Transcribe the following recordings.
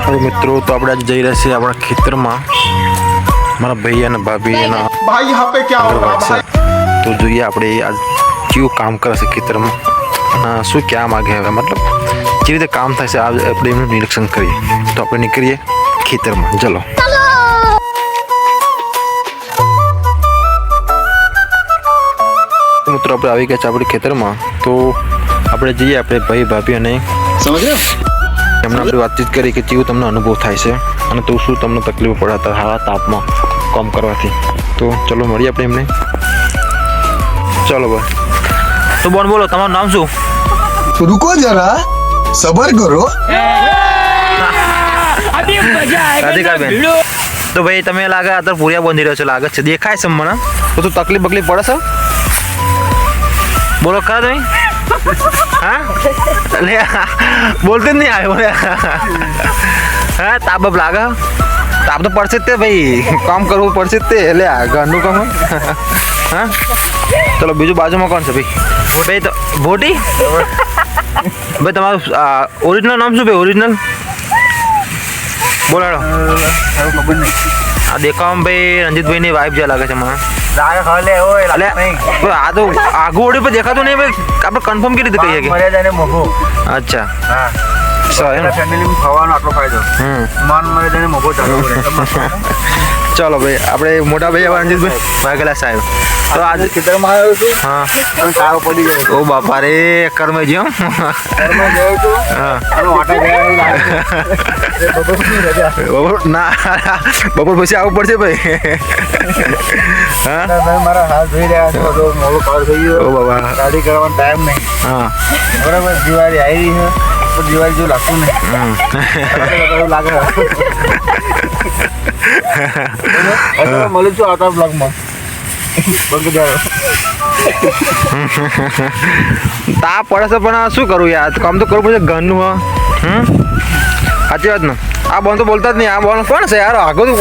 હવે મિત્રો તો આપણે આજે જઈ રહ્યા છીએ આપણા ખેતરમાં મારા ભાઈ અને ભાભી એના भाई यहाँ पे क्या हो रहा है તો જોઈએ આપણે આજ કેવું કામ કરે છે ખેતરમાં અને શું કહેવા માગે હવે મતલબ જે રીતે કામ થાય છે આપણે એમનું નિરીક્ષણ કરીએ તો આપણે નીકળીએ ખેતરમાં ચલો મિત્રો આપણે આવી ગયા છે આપણે ખેતરમાં તો આપણે જઈએ આપણે ભાઈ ભાભી અને समझे એમને આપણે વાતચીત કરી કે કેવું તમને અનુભવ થાય છે અને તો શું તમને તકલીફ પડે હતા હારા તાપમાં કામ કરવાથી તો ચલો મળીએ આપણે એમને ચલો ભાઈ તો બોન બોલો તમારું નામ શું रुको जरा सबर करो રાધિકાબેન તો ભાઈ તમે લાગે અત્યારે પૂરિયા બાંધી રહ્યો છો લાગે છે દેખાય છે મને તો તકલીફ બકલીફ પડે છે બોલો ખરા તમે હા લે બોલते જ નહીં આવ્યો હા તાપ બાપ લાગે તાપ તો પડશે જ તે ભાઈ કામ કરવું પડશે જ તે એટલે ઘરનું કામ હા ચલો બીજું બાજુમાં કોણ છે ભાઈ તો ભોટી ભાઈ તમારું ઓરિજિનલ નામ શું ભાઈ ઓરિજિનલ બોલાડો આ દેખાવામાં ભાઈ રંજીતભાઈની વાઇફ જે લાગે છે મને આ તો આગુ ઓડી પર દેખાતું નહીં ભાઈ આપણે કન્ફર્મ કેવી રીતે કહીએ કે અચ્છા ફેમિલી ખાવાનો આટલો ફાયદો મન મર્યાદાને મોભો ચાલુ ચલો ભાઈ આપણે મોટા ભાઈ રંજીતભાઈ વાઘેલા સાહેબ તો આજે ખેતરમાં આવ્યો છું હા તાવ પડી ગયો ઓ બાપા રે કરમેજી હો ઘરમાં ગયો છું હા અને વાટા ગયા રજા બપોર ના બપોર પછી આવવું પડશે ભાઈ હા તમે મારા હાથ ધોઈ રહ્યા છો તો મોડું પાર થઈ ઓ ગયો બાબા ગાડી કરવાનો ટાઈમ નહીં હા બરાબર દિવાળી આવી રહી છે પણ દિવાળી જેવું લાગતું નહીં એવું લાગે મળું છું આવતા બ્લોગમાં તાપ પડે છે પણ શું કરું યાર કામ તો કરવું પડશે ઘરનું હા સાચી વાત ને આ બોન તો બોલતા જ નહીં આ બોન કોણ છે યાર આગળ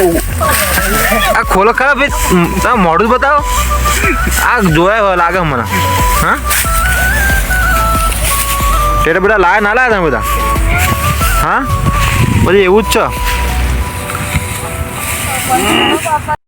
આ ખોલો ખરા ભાઈ તમે મોઢું જ બતાવો આ જોયા લાગે મને હા એટલે બધા લાયા ના લાયા તમે બધા હા પછી એવું જ છે